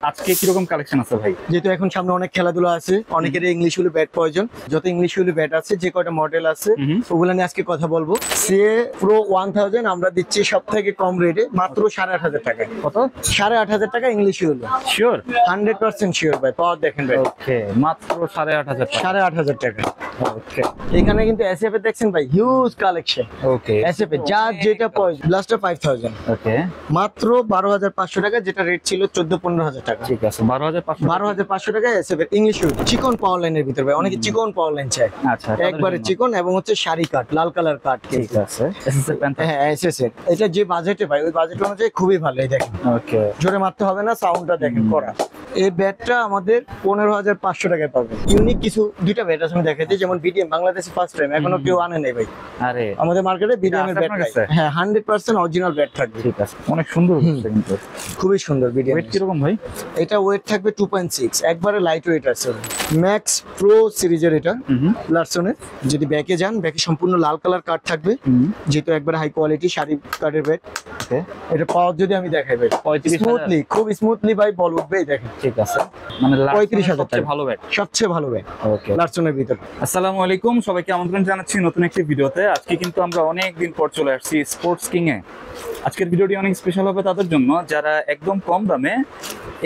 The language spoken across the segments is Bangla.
আজকে কিরকম কালেকশন আছে ভাই? যেহেতু এখন সামনে অনেক খেলাধুলা আছে, অনেকের ইংলিশ উইল ব্যাট প্রয়োজন। যত ইংলিশ উইল ব্যাট আছে, যে কয়টা মডেল আছে ওগুলা নিয়ে আজকে কথা বলবো। সিএ প্রো 1000 আমরা দিচ্ছি সব থেকে কম রেটে, মাত্র 8,500 টাকায়। কত? 8,500 টাকা ইংলিশ উইল। শিওর? 100% শিওর ভাই। পাওয়ার দেখেন ভাই। ওকে, মাত্র 8,500 টাকা। 8,500 টাকা। ওকে, এখানে কিন্তু এসএফ এ দেখছেন ভাই, হিউজ কালেকশন। ওকে, এসএফ এ যা যেটা প্রয়োজন। ব্লাস্টার 5000 ওকে, মাত্র 12,500 টাকা, যেটা রেট ছিল 14-15,000 টাকা। ঠিক আছে। 12,500 12,500 টাকা এসএফ এর ইংলিশ উইল। চিকন পাওয়ার লাইনের ভিতর ভাই, অনেকে চিকন পাওয়ার লাইন চায়। আচ্ছা, একবারে চিকন এবং হচ্ছে শাড়ি কাট, লাল কালার কাট। ঠিক আছে। এসএস এর প্যান্ট। হ্যাঁ এসএস এর। এটা যে বাজেটে ভাই, ওই বাজেট অনুযায়ী খুবই ভালো। এই দেখেন, ওকে, জোরে মারতে হবে না, সাউন্ডটা দেখেন করা। এই ব্যাটটা আমাদের 15,500 টাকায় পাবেন। ইউনিক কিছু দুইটা ব্যাট আছে আমি দেখাচ্ছি, যেমন বিডিএম বাংলাদেশে ফার্স্ট টাইম, এখনো কেউ আনে নাই ভাই। আরে আমাদের মার্কেটে বিডিএম এর আছে ব্যাট আপনার নাই। কাছে? হ্যাঁ 100% অরিজিনাল ব্যাট থাকবে। ঠিক আছে, অনেক সুন্দর হচ্ছে কিন্তু। খুবই সুন্দর বিডিএম। ওয়েট কিরকম ভাই? এটা ওয়েট থাকবে 2.6, একবারে লাইট ওয়েট আছে। ম্যাক্স প্রো সিরিজের এটা লারসনের। যদি ব্যাকে যান, ব্যাকে সম্পূর্ণ লাল কালার কাট থাকবে, যেহেতু একবারে হাই কোয়ালিটি শাড়ি কাটের ব্যাট। ওকে, এটা পাওয়ার যদি আমি দেখাই ভাই, 35,000 স্মুথলি, খুব স্মুথলি ভাই বল উঠবে। এই দেখেন, ঠিক আছে, মানে 35,000 সবচেয়ে ভালো ব্যাট। সবচেয়ে ভালো ব্যাট ওকে, লারসনের ভিতর। আসসালামু আলাইকুম, সবাইকে আমন্ত্রণ জানাচ্ছি নতুন একটি ভিডিওতে। আজকে কিন্তু আমরা অনেক দিন পর চলে আসছি স্পোর্টস কিং এ। আজকের ভিডিওটি অনেক স্পেশাল হবে তাদের জন্য যারা একদম কম দামে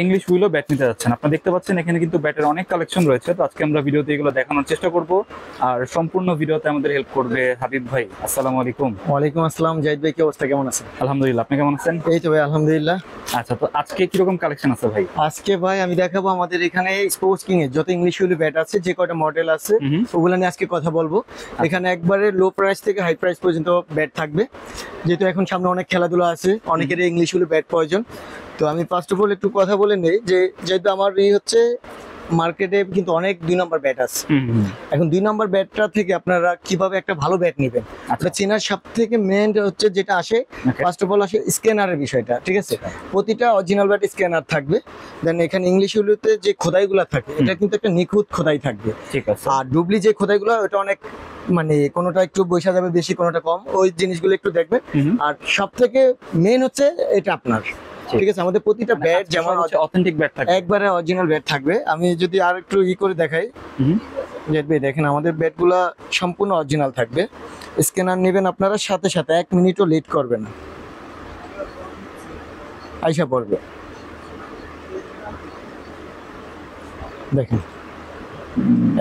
ইংলিশ উইলো ব্যাট নিতে যাচ্ছেন। আপনারা দেখতে পাচ্ছেন এখানে কিন্তু ব্যাটের অনেক কালেকশন রয়েছে। তো আজকে আমরা ভিডিওতে এগুলো দেখানোর চেষ্টা করব, আর সম্পূর্ণ ভিডিওতে আমাদের হেল্প করবে হাবিব ভাই। আসসালামু আলাইকুম। ওয়ালাইকুম আসসালাম। জাহিদ ভাই, কি অবস্থা, কেমন আছেন? আলহামদুলিল্লাহ, আপনি কেমন আছেন? এই তো ভাই আলহামদুলিল্লাহ। আচ্ছা, তো আজকে কিরকম কালেকশন আছে ভাই? আজকে ভাই আমি দেখাবো আমাদের এখানে স্পোর্টস কিং এর যত ইংলিশ উইল ব্যাট আছে, যে কয়টা মডেল আছে ওগুলা নিয়ে আজকে কথা বলবো। এখানে একবারে লো প্রাইস থেকে হাই প্রাইস পর্যন্ত ব্যাট থাকবে। যেহেতু এখন সামনে অনেক খেলাধুলা আছে, অনেকের ইংলিশ উইল ব্যাট প্রয়োজন। তো আমি ফার্স্ট অফ অল একটু কথা বলে নেই যে, যেহেতু আমার এই হচ্ছে মার্কেটে কিন্তু অনেক 2 নম্বর ব্যাট আছে। এখন 2 নম্বর ব্যাটটা থেকে আপনারা কিভাবে একটা ভালো ব্যাট নেবেন, আপনারা চেনার সব থেকে মেন হচ্ছে যেটা আসে, ফার্স্ট অফ অল আসে স্ক্যানারের বিষয়টা। ঠিক আছে, প্রতিটা অরিজিনাল ব্যাট স্ক্যানার থাকবে। দেন এখানে ইংলিশ উইলতে যে খোদাইগুলো থাকে, এটা কিন্তু একটা নিখুঁত খোদাই থাকবে। ঠিক আছে। আর ডুবলি যে খোদাইগুলো, ওটা অনেক মানে কোনোটা একটু বৈশা যাবে বেশি, কোনোটা কম, ওই জিনিসগুলো একটু দেখবেন। আর সব থেকে মেন হচ্ছে এটা আপনার। ঠিক আছে, আমাদের প্রতিটা ব্যাট যেমন অথেন্টিক ব্যাট থাকবে, একবারে অরিজিনাল ব্যাট থাকবে। আমি যদি আর একটু করে দেখাই, দেখেন আমাদের ব্যাটগুলা সম্পূর্ণ অরিজিনাল থাকবে। স্ক্যানার নেবেন আপনারা, সাথে সাথে 1 মিনিটও লেট করবে না, আইসা পড়বে। দেখেন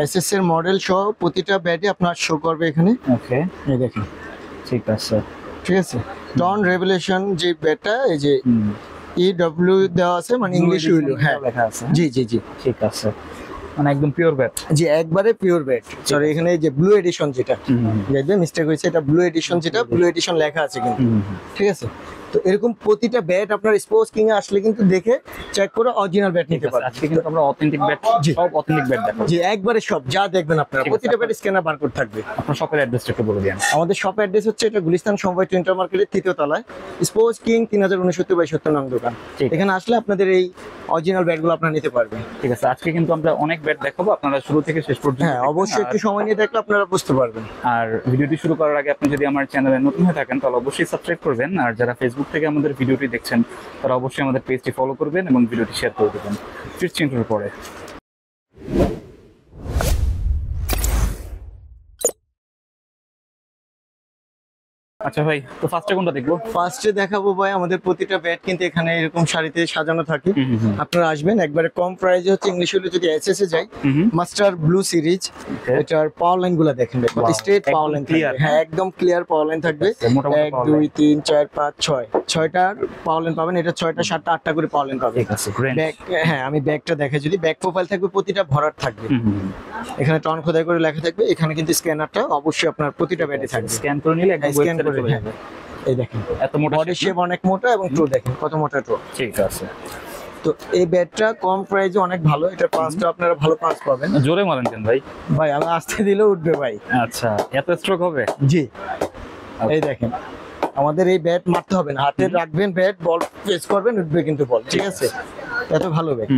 এসএস এর মডেল সহ প্রতিটা ব্যাটে আপনার শো করবে এখানে। ওকে, এই দেখেন, ঠিক আছে, ঠিক আছে। টন রেভলিউশন যে ব্যাটটা, এই যে EW দেওয়া আছে, মানে ইংলিশ উইল। হ্যাঁ লেখা আছে। জি জি জি, ঠিক আছে, মানে একদম পিওর ব্যাট। জি একবারে পিওর ব্যাট। সরি, এখানে এই যে ব্লু এডিশন যেটা, দেখবে মিস্টেক হয়েছে, এটা ব্লু এডিশন, যেটা ব্লু এডিশন লেখা আছে কিন্তু। ঠিক আছে, তো এরকম প্রতিটা ব্যাট আপনার স্পোর্টস কিং এ আসলে কিন্তু দেখে চেক করে অরিজিনাল ব্যাট নিতে পারবেন। আজকে কিন্তু আমরা অথেন্টিক ব্যাট, সব অথেন্টিক ব্যাট দেখাবো। জি একবারে সব যা দেখবেন আপনারা, প্রতিটা ব্যাট স্ক্যানার বারকোড থাকবে। আপনার শপের অ্যাড্রেসটা একটু বলে দিন। আমাদের শপ অ্যাড্রেস হচ্ছে এটা গুলিস্তান সমবায় ইন্টার মার্কেটের 3য় তলায়, স্পোর্টস কিং 3069/70 নং দোকান। এখানে আসলে আপনাদের এই অরিজিনাল ব্যাটগুলো আপনারা নিতে পারবেন। ঠিক আছে, আজকে কিন্তু আমরা অনেক ব্যাট দেখাবো, আপনারা শুরু থেকে শেষ পর্যন্ত। হ্যাঁ অবশ্যই একটু সময় নিয়ে দেখলে আপনারা বুঝতে পারবেন। আর ভিডিওটি শুরু করার আগে আপনি যদি আমার চ্যানেলে নতুন হয়ে থাকেন তাহলে অবশ্যই সাবস্ক্রাইব করবেন, আর যারা ফেসবুক থেকে আমাদের ভিডিওটি দেখছেন তারা অবশ্যই আমাদের পেজটি ফলো করবেন এবং ভিডিওটি শেয়ার করে দেবেন। ফিরছি ইন্ট্রোর পরে। আচ্ছা ভাই, তো ফার্স্টে কোনটা দেখবো? ফার্স্টে দেখাবো ভাই, আমাদের প্রতিটা ব্যাট কিন্তু এখানে এরকম সারিতে সাজানো থাকে। আপনারা আসবেন, একবারে কম প্রাইসে হচ্ছে ইংলিশ হলে যদি এসএস এ যাই, মাস্টার ব্লু সিরিজ। এটার পাওয়ার লাইন গুলা দেখেন, স্ট্রেট পাওয়ার লাইন ক্লিয়ার। হ্যাঁ একদম ক্লিয়ার পাওয়ার লাইন থাকবে। 1 2 3 4 5 6 6টার পাওয়ার লাইন পাবেন। এটা 6টা 7টা 8টা করে পাওয়ার লাইন পাবেন। ঠিক আছে, ব্যাক, হ্যাঁ আমি ব্যাকটা দেখাই, যদি ব্যাক প্রোফাইল থাকবে প্রতিটা ভরাট থাকবে। এখানে টন খোদাই করে লেখা থাকবে। এখানে কিন্তু স্ক্যানারটা অবশ্যই আপনার প্রতিটা ব্যাটে থাকবে। স্ক্যান করে নিলে একদম ওয়েবসাইটে চলে যাবে। এই দেখেন এত মোটা বডি শেপ অনেক মোটা, এবং টো দেখেন কত মোটা টো। ঠিক আছে, তো এই ব্যাটটা কম প্রাইসে অনেক ভালো। এটা পাঁচটা আপনারা ভালো পাঁচ পাবেন। জোরে মারেন কেন ভাই? ভাই আমি আস্তে দিলেও উঠবে ভাই। আচ্ছা, এত স্ট্রোক হবে? জি, এই দেখেন আমাদের এই ব্যাট মারতে হবে না, হাতে রাখবেন ব্যাট, বল প্রেস করবেন, উঠবে কিন্তু বল। ঠিক আছে, এত ভালো ব্যাট।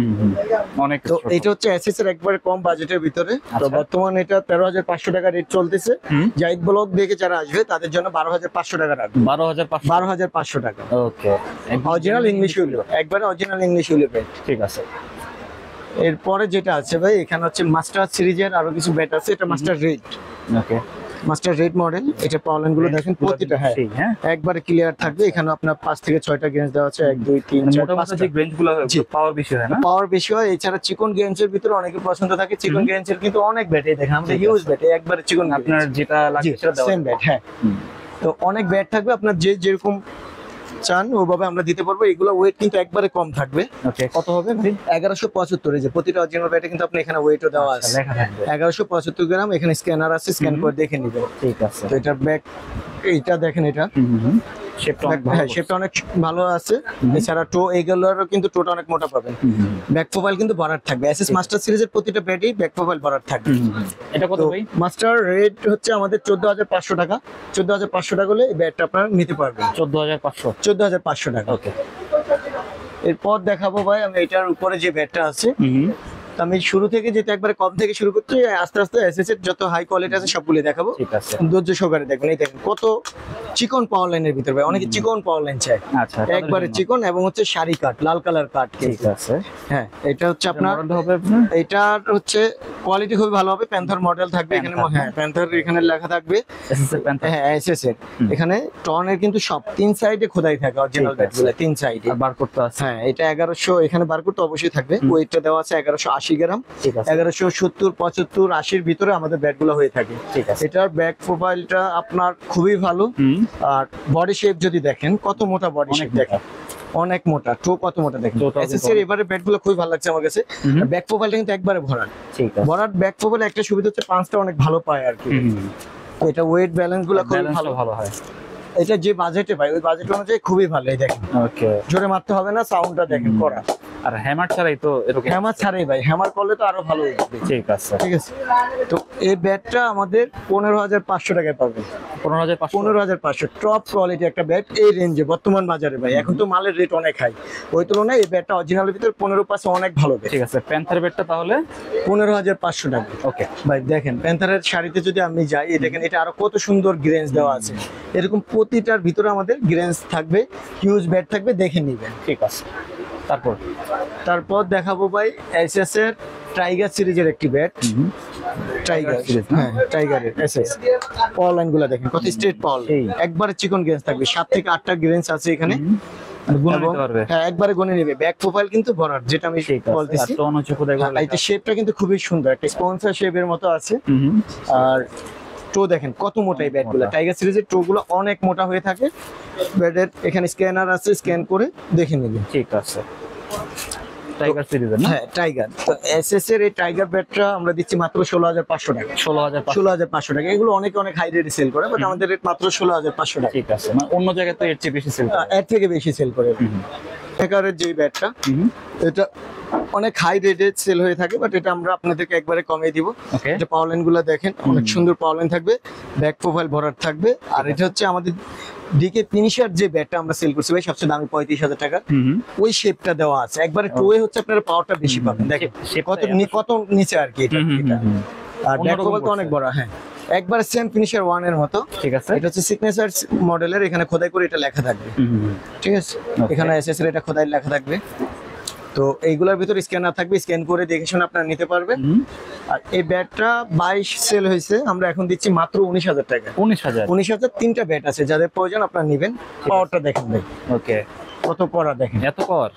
অনেক তো ছোট। এটা হচ্ছে এসএস এর একবারে কম বাজেটের ভিতরে। তো আচ্ছা। বর্তমানে এটা 13,500 টাকা রেট চলতেছে। হুম। জাহিদ ব্লক দেখে যারা আসবে তাদের জন্য 12,500 টাকা রাখবে। 12,500। 12,500 টাকা ওকে, অরিজিনাল ইংলিশ উইলো, একবারে অরিজিনাল ইংলিশ উইলো ব্যাট। ঠিক আছে। এরপরে যেটা আছে ভাই, এখানে হচ্ছে মাস্টার সিরিজের আরো কিছু ব্যাট আছে। এটা মাস্টার রেড, ওকে, মাস্টার রেড মডেল। এটা পাওয়ার গুলো দেখেন প্রতিটা, হ্যাঁ হ্যাঁ, একবারে ক্লিয়ার থাকবে। এখানে আপনার 5 থেকে 6টা গেঞ্জ দেওয়া আছে, 1 2 3 4 মোটামুটি যে 5টা গ্রেঞ্জ গুলো জি। পাওয়ার বেশি হয় না? পাওয়ার বেশি হয়। এছাড়া চিকন গেঞ্জের ভিতরে অনেকে পছন্দ থাকে, চিকন গেঞ্জের কিন্তু অনেক ব্যাট এই দেখেন আমাদের ঠিক হিউজ ব্যাট, একবারে চিকন আপনার যেটা লাগবে সেটা দেওয়া সেম ব্যাট, হ্যাঁ। হুম। তো অনেক ব্যাট থাকবে, আপনার যে যেরকম চান ওভাবে আমরা দিতে পারবো। এগুলো ওয়েট কিন্তু একবারে কম থাকবে। ওকে, কত হবে ভাই? 1175, এই যে প্রতিটা অরিজিনাল ব্যাটে কিন্তু আপনি এখানে ওয়েটও দেওয়া আছে, লেখা থাকবে। 1175 গ্রাম। এখানে স্ক্যানার আছে, স্ক্যান করে দেখে নিবেন। ঠিক আছে। তো এটা ব্যাক, এইটা দেখেন, এটা শেপটা অনেক হ্যাঁ ভালো। শেপটা অনেক ভালো আছে। এছাড়া টো এগুলোরও কিন্তু টোটা অনেক মোটা পাবেন। ব্যাক প্রোফাইল কিন্তু ভরাট থাকবে। এসএস মাস্টার সিরিজের প্রতিটা ব্যাটই ব্যাক প্রোফাইল ভরাট থাকবে। এটা কত তো ভাই? মাস্টার রেট হচ্ছে আমাদের 14,500 টাকা। 14,500 টাকা হলে এই ব্যাটটা আপনারা নিতে পারবেন। 14,500। 14,500 টাকা। ওকে। এরপর দেখাবো ভাই আমি এটার উপরে যে ব্যাটটা আছে। তো আমি শুরু থেকে যেটা একবারে কম থেকে শুরু করছি, আস্তে আস্তে এসএস এর যত হাই কোয়ালিটি আছে সবগুলো দেখাবো। ঠিক আছে। ধৈর্য সহকারে দেখবেন। এই দেখেন কত চিকন পাওয়ার লাইনের ভিতরে ভাই, অনেকে চিকন পাওয়ার লাইন চায়, আচ্ছা, তাদের একবারে জন্য। চিকন এবং হচ্ছে শাড়ি কাট, লাল কালার কাট। ঠিক আছে। হ্যাঁ, এটা হচ্ছে আপনার, মডেলটা হবে আপনার এটার হচ্ছে কোয়ালিটি খুবই ভালো হবে। প্যান্থার মডেল থাকবে এখানে, Panther। হ্যাঁ প্যান্থার এখানে লেখা থাকবে। এসএস এর প্যান্ট হ্যাঁ এসএস এর এখানে টনের কিন্তু সব 3 সাইডে খোদাই থাকে অরিজিনাল ঠিক আছে। ব্যাটগুলো 3 সাইডে। আর বার করতে আছে। হ্যাঁ এটা 1100, এখানে বারকোড তো অবশ্যই থাকবে। ওয়েটটা দেওয়া আছে 1180 গ্রাম। ঠিক আছে। 1170, 75, 80-র ভিতরে আমাদের ব্যাটগুলো হয়ে থাকে। ঠিক আছে। এটার ব্যাক প্রোফাইলটা আপনার খুবই ভালো। আর বডি শেপ যদি দেখেন কত মোটা বডি অনেক শেপ দেখেন, অনেক মোটা। টো কত মোটা দেখেন। টোটা অনেক এসএস এর এবারে ব্যাটগুলো খুবই ভালো লাগছে আমার কাছে। ব্যাক প্রোফাইলটা কিন্তু একবারে ভরাট। ঠিক আছে। ভরাট ব্যাক প্রোফাইল একটা সুবিধা হচ্ছে পাঁচটা অনেক ভালো পায় আর কি। তো এটা ওয়েট ব্যালেন্স গুলো খুবই ব্যালেন্স ভালো। ভালো হয়। এটা যে বাজেটে ভাই, ওই বাজেট অনুযায়ী খুবই ভালো। এই দেখেন ওকে। জোরে মারতে হবে না, সাউন্ডটা দেখেন করা। আর হ্যামার ছাড়াই তো এরকম। হ্যামার ছাড়াই ভাই, হ্যামার করলে তো আরো ভালো উঠবে। ঠিক আছে। ঠিক আছে। তো এই ব্যাটটা আমাদের 15,500 টাকায় পাবেন। 15,500। 15,500 টপ কোয়ালিটি একটা ব্যাট এই রেঞ্জে বর্তমান বাজারে ভাই। এখন তো মালের রেট অনেক হাই, ওই তুলনায় এই ব্যাটটা অরিজিনালের ভিতরে 15% অনেক ভালো ব্যাট। ঠিক আছে। প্যান্থার বেডটা তাহলে 15,500 টাকা। ওকে। ভাই দেখেন প্যান্থারের শাড়িতে যদি আমি যাই, এই দেখেন এটা আরো কত সুন্দর গ্রেঞ্জ দেওয়া আছে। এরকম প্রতিটার ভিতরে আমাদের গ্রেঞ্জ থাকবে, হিউজ ব্যাট থাকবে, দেখে নিবেন। ঠিক আছে। তারপর তারপর দেখাবো ভাই এসএস এর টাইগার সিরিজের একটি ব্যাট। টাইগার series, না? হ্যাঁ টাইগারের এসএস পাওয়ার লাইন গুলো দেখেন কত স্ট্রেট পাওয়ার, এই। একবারে চিকন গ্রেঞ্জ থাকবে। 7 থেকে 8টা গ্রেঞ্জ আছে এখানে। গুণ এবং নিতে পারবে। হ্যাঁ একবারে গুনে নেবে। ব্যাক প্রোফাইল কিন্তু ভরাট, যেটা আমি ঠিক আছে। আর বলতেছি। টোন হচ্ছে কোথায় হ্যাঁ, এটা শেপটা কিন্তু খুবই সুন্দর, একটা স্পন্সর শেপের মতো আছে। আর টো দেখেন কত মোটা এই ব্যাটগুলো। মোটা। টাইগার সিরিজের টো গুলো অনেক মোটা হয়ে থাকে। ব্যাটের এখানে স্ক্যানার আছে, স্ক্যান করে দেখে নেবেন। ঠিক আছে। টাইগার সিরিজের না? হ্যাঁ টাইগার। তো এসএস এর এই টাইগার ব্যাটটা আমরা দিচ্ছি মাত্র 16,500 টাকা। 16,500। 16,500 টাকা। এগুলো অনেকে অনেক হাই রেটে সেল করে, বাট আমাদের রেট মাত্র 16,500 টাকা। ঠিক আছে। মানে অন্য জায়গায় তো এর চেয়ে বেশি সেল করে। এর থেকে বেশি সেল করে। টাইগারের যে ব্যাটটা, এটা অনেক হাই রেটে সেল হয়ে থাকে, বাট এটা আমরা আপনাদেরকে একবারে কমিয়ে দিব। ওকে। এটা পাওয়ার লাইন গুলো দেখেন, অনেক সুন্দর পাওয়ার লাইন থাকবে, ব্যাক প্রোফাইল ভরাট থাকবে। আর এটা হচ্ছে আমাদের ডিকে ফিনিশার যে ব্যাটটা আমরা সেল করছি ভাই, সবচেয়ে দামি 35,000 টাকা। ওই শেপটা দেওয়া আছে একবারে। টোয়ে হচ্ছে আপনারা পাওয়ারটা বেশি পাবেন। দেখেন শেপটা কত নিচে আর কি এটা। আর ব্যাক অন্যরকম প্রোফাইল তো অনেক করছে। বড়। হ্যাঁ একবারে সেম ফিনিশার 1 এর মতো। ঠিক আছে। এটা হচ্ছে সিগনেচার মডেলের, এখানে খোদাই করে এটা লেখা থাকবে। ঠিক আছে। এখানে এসএস এর এটা খোদাই লেখা থাকবে। তো এইগুলোর ভিতরে স্ক্যানার থাকবে, স্ক্যান করে দেখে শুনে আপনারা নিতে পারবেন। আর এই ব্যাটটা 22 সেল হয়েছে, আমরা এখন দিচ্ছি মাত্র 19,000 টাকা। 19,000। 19,000 তিনটা ব্যাট আছে, যাদের প্রয়োজন আপনারা নেবেন। পাওয়ারটা দেখেন ভাই, ওকে। কত কড়া দেখেন, এত পাওয়ার।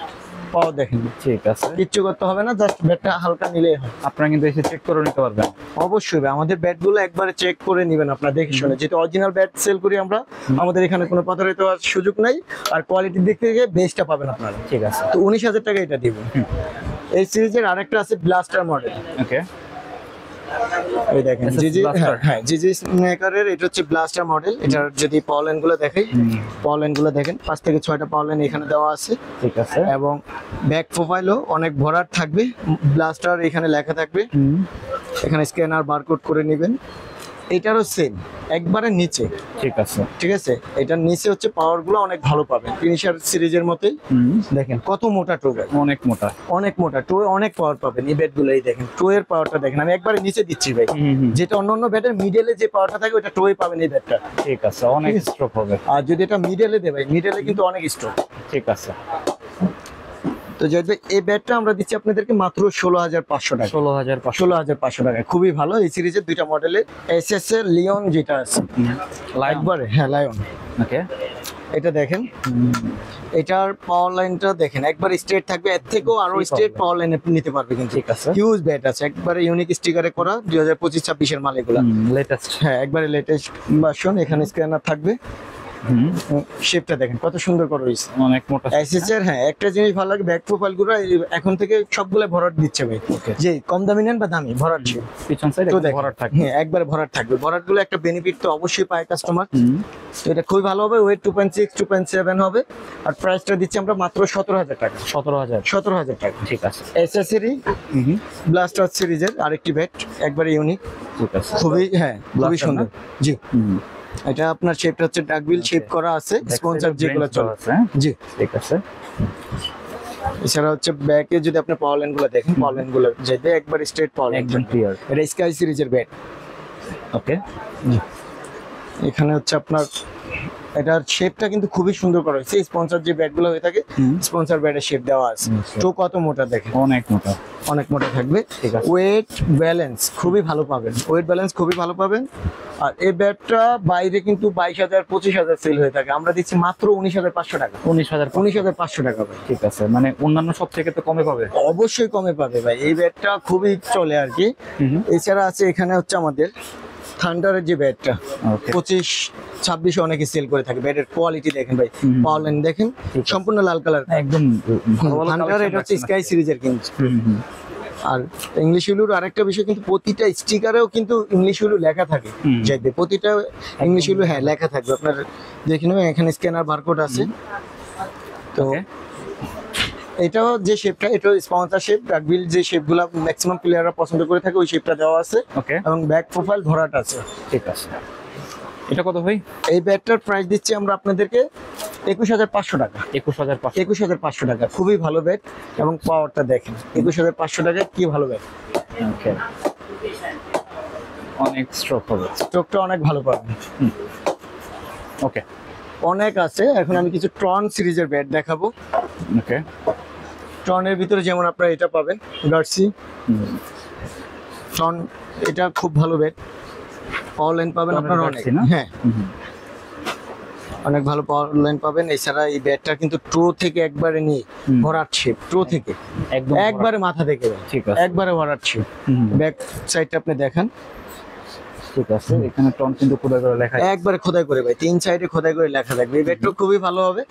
পাওয়ার দেখেন। ঠিক আছে। কিচ্ছু করতে হবে না, জাস্ট ব্যাটটা হালকা নিলেই হয়। আপনারা কিন্তু এসে চেক করে নিতে পারবেন। অবশ্যই ভাই, আমাদের ব্যাটগুলো একবারে চেক করে নেবেন আপনারা দেখে শুনে। যেহেতু অরিজিনাল ব্যাট সেল করি আমরা, আমাদের এখানে কোনো প্রতারিত হওয়ার সুযোগ নাই। আর কোয়ালিটির দিক থেকে বেস্টটা পাবেন আপনারা। ঠিক আছে। তো 19,000 টাকা এটা দিব। এই সিরিজের আরেকটা আছে ব্লাস্টার মডেল। ওকে। এই দেখেন SS জিজি, Blaster। হ্যাঁ জিজি মেকারের এটা হচ্ছে ব্লাস্টার মডেল। এটার যদি পাওয়ার লাইন গুলো দেখাই, পাওয়ার লাইন গুলো দেখেন 5 থেকে 6টা পাওয়ার লাইন এখানে দেওয়া আছে। ঠিক আছে। এবং ব্যাক প্রোফাইলও অনেক ভরাট থাকবে। ব্লাস্টার এখানে লেখা থাকবে, এখানে স্ক্যানার বারকোড করে নেবেন। এটারও সেম, একবারে নিচে। ঠিক আছে। ঠিক আছে, এটার নিচে হচ্ছে পাওয়ার গুলো অনেক ভালো পাবেন, ফিনিশার সিরিজের মতোই। দেখেন কত মোটা টো ভাই, অনেক মোটা। অনেক মোটা টো, অনেক পাওয়ার পাবেন এই ব্যাট গুলো। এই দেখেন টো এর পাওয়ারটা দেখেন, আমি একবারে নিচে দিচ্ছি ভাই। যেটা অন্যান্য ব্যাটের মিডলে যে পাওয়ারটা থাকে ওটা টোয়ে পাবেন এই ব্যাটটা। ঠিক আছে, অনেক স্ট্রোক হবে। আর যদি এটা মিডলে দেয় ভাই, মিডলে কিন্তু অনেক স্ট্রোক। ঠিক আছে। তো জাহিদ ভাই এই ব্যাটটা আমরা দিচ্ছি আপনাদেরকে মাত্র 16,500 টাকা। 16,500। 16,500 টাকা, খুবই ভালো। এই সিরিজের দুইটা মডেলে, এসএস এর লিওন যেটা আছে একবারে, হ্যাঁ লায়ন। ওকে, এটা দেখেন, এটার পাওয়ার লাইনটা দেখেন একবার স্ট্রেট থাকবে, এর থেকেও আরো স্ট্রেট পাওয়ার লাইন নিতে পারবে কিন্তু। ঠিক আছে। হিউজ ব্যাট আছে, একবারে ইউনিক স্টিকারে করা, 2025-26 এর মাল এগুলা। লেটেস্ট। হ্যাঁ একবারে লেটেস্ট ভার্সন। এখানে স্ক্যানার থাকবে, শেপটা দেখেন কত সুন্দর করে হয়েছে, অনেক মোটা। এসএস এর। হ্যাঁ একটা জিনিস ভালো লাগে, ব্যাক প্রোফাইল গুলো এখন থেকে সবগুলো ভরাট দিচ্ছে ভাই, যে কম দামি নেন বা দামি ভরাট ছিল। পিছন সাইড তো দেখেন, ভরাট থাকে। হ্যাঁ একবারে ভরাট থাকবে। ভরাট গুলো একটা বেনিফিট তো অবশ্যই পায় কাস্টমার। তো এটা খুবই ভালো হবে। ওয়েট 2.6 2.7 হবে। আর প্রাইসটা দিচ্ছি আমরা মাত্র 17,000 টাকা। 17,000। 17,000 টাকা। ঠিক আছে। এসএসএরই ব্লাস্টার সিরিজের আরেকটি ব্যাট, একবারে ইউনিক। ঠিক আছে। খুবই, হ্যাঁ খুবই Blaster সুন্দর। জি, এটা আপনার শেপটা হচ্ছে ডাকবিল শেপ করা আছে, স্পন্সর যেগুলো চলে। জি ঠিক আছে। এছাড়া হচ্ছে ব্যাকে যদি আপনি পাওয়ার লাইন গুলো দেখেন, পাওয়ার লাইন গুলো যেতে একবার স্ট্রেট পাওয়ার লাইন, একদম ক্লিয়ার। এটা স্কাই সিরিজের ব্যাট। ওকে, এখানে হচ্ছে আপনার এটার শেপটা কিন্তু খুবই সুন্দর করা হয়েছে। স্পন্সর যে ব্যাট গুলো হয়ে থাকে, স্পন্সর ব্যাটের শেপ দেওয়া আছে। তো কত মোটা দেখেন, অনেক মোটা। অনেক মোটা থাকবে। ঠিক আছে। ওয়েট ব্যালেন্স খুবই ভালো পাবেন, ওয়েট ব্যালেন্স খুবই ভালো পাবেন। আর এই ব্যাটটা বাইরে কিন্তু 22,000 25,000 সেল হয়ে থাকে, আমরা দিচ্ছি মাত্র 19,500 টাকা। 19,500 টাকা ভাই। ঠিক আছে, মানে অন্যান্য সব থেকে তো কমে পাবে। অবশ্যই কমে পাবে ভাই, এই ব্যাটটা খুবই চলে আর কি। এছাড়া আছে এখানে হচ্ছে আমাদের থান্ডারের যে ব্যাটটা, ওকে। 25-26 অনেকে সেল করে থাকে। ব্যাটের কোয়ালিটি দেখেন ভাই, পাওয়ার লাইন দেখেন, সম্পূর্ণ লাল কালার। একদম ভালো ভালো থান্ডার এটা হচ্ছে collection স্কাই সিরিজের কিন্তু। হুম। আর ইংলিশ উলুর আরেকটা বিষয় কিন্তু, প্রতিটা স্টিকারেও কিন্তু ইংলিশ উলু লেখা থাকে। যাইবে প্রতিটা ইংলিশ উলু, হ্যাঁ লেখা থাকবে। আপনার দেখে নেবেন এখানে স্ক্যানার বারকোড আছে। তো ওকে। এটাও যে শেপটা, এটাও স্পন্সর শেপ, ডাকবিল যে শেপগুলো ম্যাক্সিমাম প্লেয়াররা পছন্দ করে থাকে ওই শেপটা দেওয়া আছে। ওকে, এবং ব্যাক প্রোফাইল ভরাট আছে। ঠিক আছে। এটা কত ভাই? এই ব্যাটটার প্রাইস দিচ্ছি আমরা আপনাদেরকে 21,500 টাকা। 21,500। 21,500 টাকা, খুবই ভালো ব্যাট। এবং পাওয়ারটা দেখেন, 21,500 টাকায় কি ভালো ব্যাট। ওকে, অনেক স্ট্রোক হবে। স্ট্রোকটা অনেক ভালো পাবেন। ওকে, অনেক আছে। এখন আমি কিছু ট্রন সিরিজের ব্যাট দেখাবো। ওকে। ট্রনের ভিতরে যেমন আপনারা এটা পাবেন, গার্সি ট্রন, এটা খুব ভালো ব্যাট। পাওয়ার লাইন পাবেন আপনারা অনেক, গার্সি না? হ্যাঁ অনেক ভালো পাওয়ার লাইন পাবেন। এছাড়া এই ব্যাটটা কিন্তু টো থেকে একবারে নিয়ে ভরাট শেপ, টো থেকে একদম একবারে মাথা থেকে ভাই, ঠিক আছে। একবারে ভরাট শেপ। ব্যাক সাইডটা আপনি দেখেন, ঠিক আছে। এখানে টন কিন্তু খোদাই করে লেখা আছে। একবারে খোদাই করে ভাই, 3 সাইডে খোদাই করে লেখা থাকবে। এই ব্যাটটা খুবই ভালো হবে।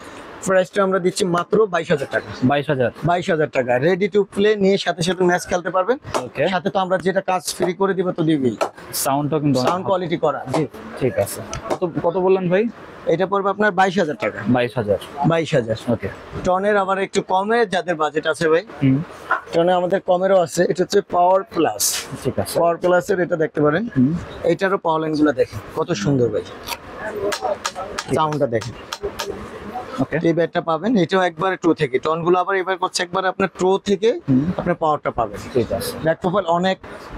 প্রাইসটা আমরা দিচ্ছি মাত্র 22,000 টাকা। 22,000। 22,000 টাকা, রেডি টু প্লে, নিয়ে সাথে সাথে ম্যাচ খেলতে পারবেন। ওকে। সাথে তো আমরা যেটা কাজ ফ্রি করে দিব তো দিবই, সাউন্ডটা কিন্তু অনেক সাউন্ড ভালো। কোয়ালিটি করা। জি ঠিক আছে। কত কত বললেন ভাই? এটা পড়বে আপনার 22,000 টাকা। 22,000। 22,000। ওকে। টনের আবার একটু কমে যাদের বাজেট আছে ভাই, টনে আমাদের কমেরও আছে। এটা হচ্ছে পাওয়ার প্লাস। ঠিক আছে। পাওয়ার প্লাসের এটা দেখতে পারেন। এইটারও পাওয়ার লাইন গুলো দেখেন কত সুন্দর ভাই, সাউন্ডটা দেখেন। ওকে, এই ব্যাটটা পাবেন, এটাও একবারে টো থেকে। টন গুলো আবার এবার করছে একবারে আপনার টো থেকে আপনার পাওয়ারটা পাবেন। ঠিক আছে। ব্যাক প্রোফাইল অনেক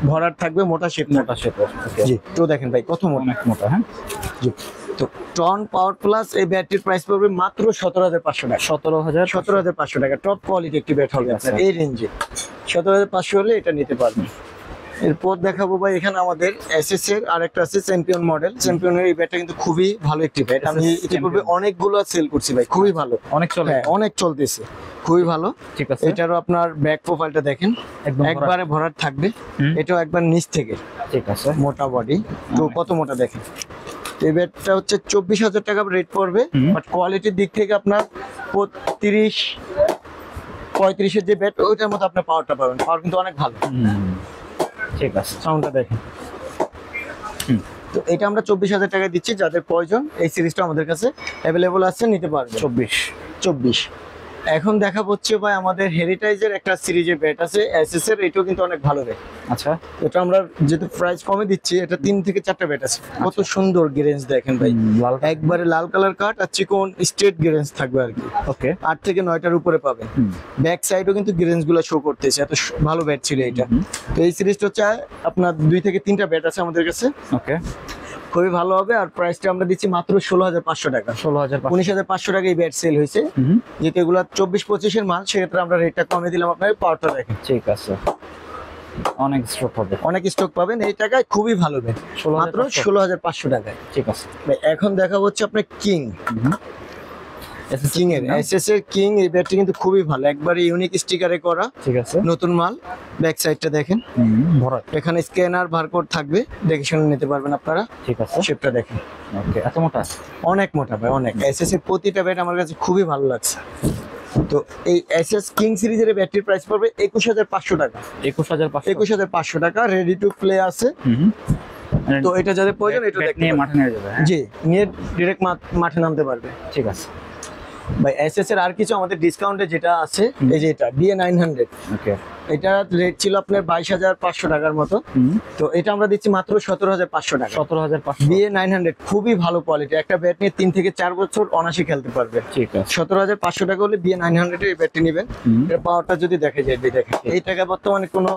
ভরাট থাকবে, মোটা শেপ মোটা শেপের। ওকে, জি, টো দেখেন ভাই কত মোটা। অনেক মোটা। হ্যাঁ, জি। তো টন পাওয়ার প্লাস এই ব্যাটটির প্রাইস পড়বে মাত্র 17,500 টাকা। 17,000। 17,500 টাকা, টপ কোয়ালিটি একটি ব্যাট হবে আপনার এই রেঞ্জে। 17,500 হলে এটা নিতে পারবেন। এরপর দেখাবো ভাই, এখানে আমাদের এসএস এর আরেকটা আছে চ্যাম্পিয়ন মডেল। চ্যাম্পিয়নের এই ব্যাটটা কিন্তু খুবই ভালো একটি ব্যাট, আমি ইতিপূর্বে অনেকগুলো সেল করছি ভাই, খুবই ভালো, অনেক চলে। হ্যাঁ অনেক চলতেছে, খুবই ভালো। ঠিক আছে। এটারও আপনার ব্যাক প্রোফাইলটা দেখেন, একদম ভরাট। একবারে ভরাট থাকবে। এটাও একবার নিচ থেকে ঠিক আছে। মোটা বডি, তো কত মোটা দেখেন। এই ব্যাটটা হচ্ছে 24,000 টাকা রেট পড়বে, বাট কোয়ালিটির দিক থেকে আপনার 35-35 এর যে ব্যাট ওইটার মতো আপনার পাওয়ারটা পাবেন। পাওয়ার কিন্তু অনেক ভালো। ঠিক আছে। সাউন্ডটা দেখেন। তো এটা আমরা 24,000 টাকা দিচ্ছি। যাদের প্রয়োজন এই সিরিজটা আমাদের কাছে অ্যাভেলেবল আছে, নিতে পারবে। 24। এখন দেখা হচ্ছে ভাই আমাদের হেরিটেজের একটা সিরিজের ব্যাট আছে এসএস এর, এটাও কিন্তু অনেক ভালো ব্যাট। আচ্ছা, এটা আমরা যেহেতু প্রাইস কমে দিচ্ছি, এটা 3 থেকে 4টা ব্যাট আছে। কত সুন্দর গ্রেঞ্জ দেখেন ভাই, লাল। একবারে লাল কালার কাট আর চিকন স্ট্রেট গ্রেঞ্জ থাকবে আর কি। ওকে, 8 থেকে 9টার উপরে পাবেন। ব্যাক সাইডও কিন্তু গ্রেঞ্জ গুলো শো করতেছে, এত ভালো ব্যাট ছিল এটা। তো এই সিরিজটা হচ্ছে আপনার 2 থেকে 3টা ব্যাট আছে আমাদের কাছে, ওকে, খুবই ভালো হবে। আর প্রাইসটা আমরা দিচ্ছি মাত্র 16,500 টাকা। 16,500, 19,500 টাকা এই ব্যাট সেল হয়েছে। যেহেতু এগুলো 24-25 এর মাল, সেক্ষেত্রে আমরা রেটটা কমে দিলাম আপনার। পাওয়ারটা দেখেন, ঠিক আছে, অনেক স্টক হবে, অনেক স্টক পাবেন এই টাকায়, খুবই ভালো ব্যাট, মাত্র 16,500 টাকায়। ঠিক আছে ভাই এখন দেখা হচ্ছে আপনার কিং, কিং এর এসএস এর কিং। এই ব্যাটটি কিন্তু খুবই ভালো, একবারে ইউনিক স্টিকারে করা, ঠিক আছে, নতুন মাল। ব্যাক সাইডটা দেখেন, ভরা, এখানে স্ক্যানার বারকোড থাকবে, দেখে শুনে নিতে পারবেন আপনারা। ঠিক আছে, শেপটা দেখেন, ওকে, এত মোটা, অনেক মোটা ভাই, অনেক। এসএস এর প্রতিটা ব্যাট আমার কাছে খুবই ভালো লাগছে। তো এই এসএস কিং সিরিজের ব্যাটটির প্রাইস পড়বে 21,500 টাকা। 21,500, 21,500 টাকা, রেডি টু প্লে আছে। তো এটা যাদের প্রয়োজন এটা ব্যাট দেখতে নিয়ে পারেন। মাঠে নিয়ে যাবে, হ্যাঁ? জি, নিয়ে ডিরেক্ট মাঠে নামতে পারবে। ঠিক আছে ভাই এসএস এর আর কিছু আমাদের ডিসকাউন্টে যেটা আছে, এই যে এটা BA 900, ওকে, এটা রেট ছিল আপনার 22,500 টাকার মতো। তো এটা আমরা দিচ্ছি মাত্র 17,500 টাকা। 17,500, BA 900 খুবই ভালো কোয়ালিটি, একটা ব্যাট নিয়ে 3 থেকে 4 বছর অনায়াসে খেলতে পারবে। ঠিক আছে, 17,500 টাকা হলে BA 900 এর এই ব্যাটটি নেবেন। এর পাওয়ারটা যদি দেখে যায়, দেখেন এই টাকা বর্তমানে কোনো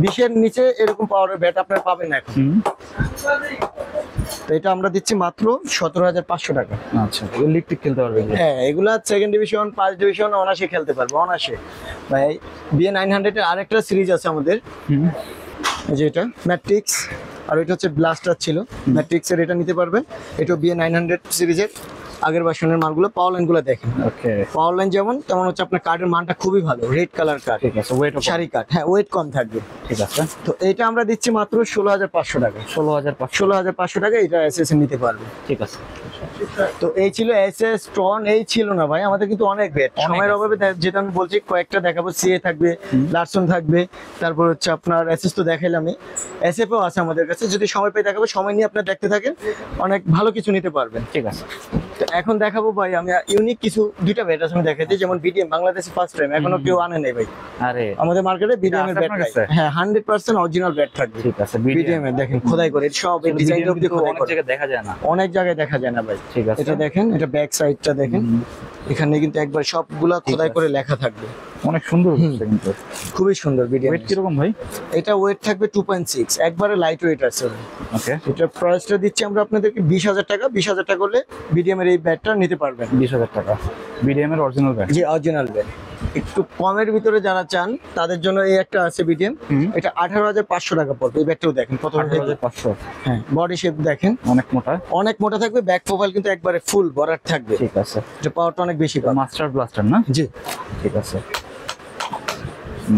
20-এর নিচে এরকম পাওয়ারের ব্যাট আপনারা পাবেন না এখন। তো এটা আমরা দিচ্ছি মাত্র 17,500 টাকা। আচ্ছা, ইলেকট্রিক খেলতে পারবে, হ্যাঁ, এগুলা সেকেন্ড ডিভিশন, ফার্স্ট ডিভিশন অনায়াসে খেলতে পারবে, অনায়াসে। ভাই BA 900 এর আরেকটা সিরিজ আছে আমাদের, এই যে এটা ম্যাট্রিক্স, আর এটা হচ্ছে ব্লাস্টার ছিল। ম্যাট্রিক্স এর এটা নিতে পারবেন, এটা BA 900 সিরিজের আগের ভার্সনের মালগুলো। পাওয়ার লাইন গুলো দেখেন, ওকে, পাওয়ার লাইন যেমন তেমন হচ্ছে আপনার কার্ডের মানটা খুবই ভালো, রেড কালার কার্ড, ঠিক আছে, ওয়েট, শাড়ি কার্ড, হ্যাঁ ওয়েট কম থাকবে। ঠিক আছে, তো এটা আমরা দিচ্ছি মাত্র 16,500 টাকা। 16,500, 16,500 টাকা এটা এসএস নিতে পারবে। ঠিক আছে, তো এই ছিল এসএস টন, এই ছিল না ভাই আমাদের কিন্তু অনেক ব্যাট, সময়ের অভাবে যেটা আমি বলছি কয়েকটা দেখাবো। সিএ থাকবে, লারসন থাকবে, তারপর হচ্ছে আপনার এসএস তো দেখাইলামই, এসএফও আছে আমাদের কাছে। যদি সময় পেয়ে দেখাবো, সময় নিয়ে আপনার দেখতে থাকেন, অনেক ভালো কিছু নিতে পারবেন। ঠিক আছে। তো এখন দেখাবো ভাই আমি ইউনিক কিছু 2টা ব্যাট আছে আমি দেখাচ্ছি, যেমন বিডিএম বাংলাদেশে ফার্স্ট টাইম, এখনো কেউ আনে নাই ভাই আরে আমাদের মার্কেটে বিডিএম এর আছে ব্যাট। আপনার কাছে? হ্যাঁ 100% অরিজিনাল ব্যাট থাকবে। ঠিক আছে, বিডিএম এর দেখেন খোদাই করে, সব এই ডিজাইনটা অবধি খোদাই অনেক করে, জায়গায় দেখা যায় না, অনেক জায়গায় দেখা যায় না ভাই। ঠিক আছে, এটা দেখেন, এটা ব্যাক সাইডটা দেখেন, এখানে কিন্তু একবার সবগুলা খোদাই করে লেখা থাকবে, অনেক সুন্দর হচ্ছে কিন্তু। খুবই সুন্দর বিডিএম। ওয়েট কিরকম ভাই? এটা ওয়েট থাকবে 2.6, একবারে লাইট ওয়েট আছে। ওকে, এটা প্রাইসটা দিচ্ছি আমরা আপনাদেরকে 20,000 টাকা। 20,000 টাকা হলে বিডিএম এর এই ব্যাটটা নিতে পারবেন। 20,000 টাকা, বিডিএম এর অরিজিনাল ব্যাট। জি, অরিজিনাল ব্যাট। একটু কমের ভিতরে যারা চান তাদের জন্য এই একটা আছে বিডিএম, এটা 18,500 টাকা পড়বে। এই ব্যাটটাও দেখেন কত, 18,500, হ্যাঁ বডি শেপ দেখেন, অনেক মোটা, অনেক মোটা থাকবে, ব্যাক প্রোফাইল কিন্তু একবারে ফুল ভরাট থাকবে। ঠিক আছে, এটা পাওয়ারটা অনেক বেশি পাবে। মাস্টার ব্লাস্টার না? জি। ঠিক আছে,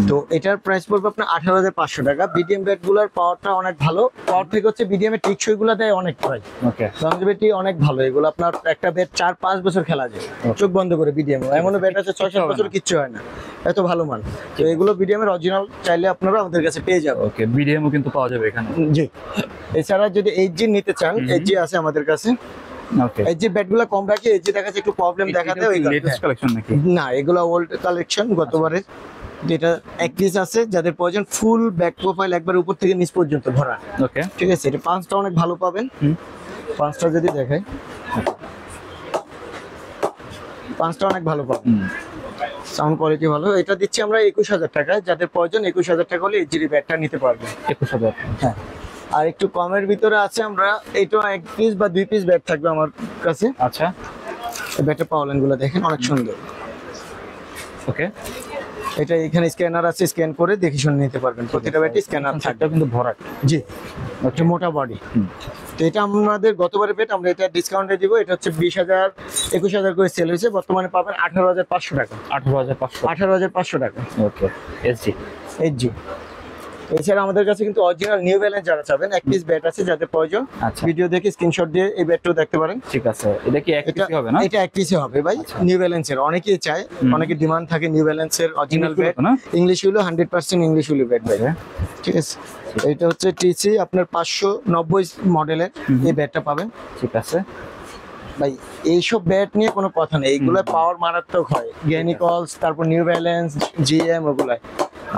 তো এটার প্রাইস পড়বে আপনার 18,500 টাকা। বিডিএম ব্যাট গুলার পাওয়ারটা অনেক ভালো, পাওয়ার থেকে হচ্ছে বিডিএম এর টিকসই গুলা দেয় অনেক ভাই, ওকে, লংজিভিটি অনেক ভালো। এগুলো আপনার একটা ব্যাট 4-5 বছর খেলা যায় চোখ বন্ধ করে। বিডিএম এমনও ব্যাট আছে 6-7 বছর কিচ্ছু হয় না, এত ভালো মান। তো এগুলো বিডিএম এর অরিজিনাল চাইলে আপনারা আমাদের কাছে পেয়ে যাবেন। ওকে, বিডিএমও কিন্তু পাওয়া যাবে এখানে। জি। এছাড়া যদি এইচজি নিতে চান, এইচজি আছে আমাদের কাছে। ওকে, এইচজি ব্যাটগুলো কম রাখি, এইচজি দেখা যাচ্ছে একটু প্রবলেম দেখাতে, ওই লেটেস্ট কালেকশন নাকি? না এগুলো ওল্ড কালেকশন গতবারের। যেটা এক পিস আছে, যাদের প্রয়োজন ফুল ব্যাক প্রোফাইল একবার উপর থেকে নিচ পর্যন্ত ভরা। ওকে, ঠিক আছে, এটা 5টা অনেক ভালো পাবেন। 5টা যদি দেখাই, 5টা অনেক ভালো পাবেন, সাউন্ড কোয়ালিটি ভালো। এটা দিচ্ছি আমরা 21,000 টাকায়, যাদের প্রয়োজন 21,000 টাকা হলে এইচডি ব্যাটটা নিতে পারবেন। 21,000, হ্যাঁ। আর একটু কমের ভিতরে আছে, আমরা এটা 1 পিস বা 2 পিস ব্যাট থাকবে আমার কাছে। আচ্ছা, এই ব্যাটের পাওয়ার গুলো দেখেন অনেক সুন্দর। ওকে, এটা এখানে স্ক্যানার আছে, স্ক্যান করে দেখে শুনে নিতে পারবেন। প্রতিটা ব্যাটে স্ক্যানার থাকবে কিন্তু ভরাট। জি, একটা মোটা বডি। তো এটা আমাদের গতবারের ব্যাট, আমরা এটা ডিসকাউন্টে দিব। এটা হচ্ছে 20,000 21,000 করে সেল হয়েছে, বর্তমানে পাবেন 18,500 টাকা। 18,500, 18,500 টাকা ওকে, এসজি, এইচজি। এছাড়া আমাদের কাছে কিন্তু অরিজিনাল নিউ ব্যালেন্স যারা চাবেন, এক পিস ব্যাট আছে, যাদের প্রয়োজন আচ্ছা, ভিডিও দেখে স্ক্রিনশট দিয়ে এই ব্যাটটাও দেখতে পারেন। ঠিক আছে। এটা কি এক পিসই হবে না? এটা এক পিসে হবে ভাই, নিউ ব্যালেন্সের অনেকেই চায়, অনেকের ডিমান্ড থাকে নিউ ব্যালেন্সের অরিজিনাল ব্যাট। না ইংলিশ হলো 100% ইংলিশ হলো ব্যাট ভাই, ঠিক আছে। এটা হচ্ছে টিসি আপনার 590 মডেলের এই ব্যাটটা পাবেন। ঠিক আছে, ভাই এইসব ব্যাট নিয়ে কোনো কথা নেই, এইগুলো পাওয়ার মারাত্মক হয়, গ্যানিকলস, তারপর নিউ ব্যালেন্স, জিএম, ওগুলা।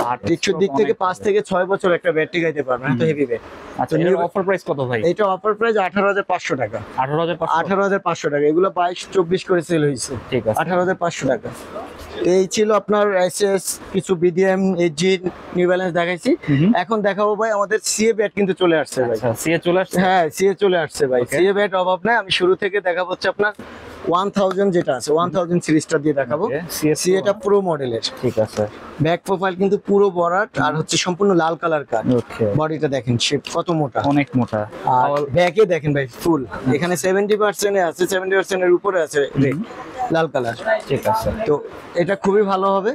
আর টিকসুর দিক থেকে 5 থেকে 6 বছর একটা ব্যাট টিকাইতে পারবে, এত হেভি ব্যাট। আচ্ছা, এর অফার প্রাইস কত ভাই? এটা অফার প্রাইস 18,500 টাকা। 18,500 টাকা। এগুলো 22-24 করে সেল হয়েছে। ঠিক আছে, 18,500 টাকা। এই ছিল আপনার এসএস, কিছু বিডিএম, এজি, নিউ ব্যালেন্স দেখাইছি। এখন দেখাবো ভাই আমাদের সিএ ব্যাট কিন্তু চলে আসছে ভাই। আচ্ছা, সিএ চলে আসছে। হ্যাঁ, সিএ চলে আসছে ভাই। সিএ ব্যাট অভাব নাই। আমি শুরু থেকে দেখাবো হচ্ছে আপনার 1000 যেটা আছে, 1000 সিরিজটা দিয়ে দেখাবো। সিএটা প্রো মডেলের। ঠিক আছে। ব্যাক প্রোফাইল কিন্তু পুরো বরাট, আর হচ্ছে সম্পূর্ণ লাল কালার কাট। ওকে, বডিটা দেখেন শেপ কত মোটা, অনেক মোটা। আর ব্যাকে দেখেন ভাই ফুল, এখানে 70% এ আছে, 70% এর উপরে আছে রেড, লাল কালার। ঠিক আছে, তো এটা খুবই ভালো হবে।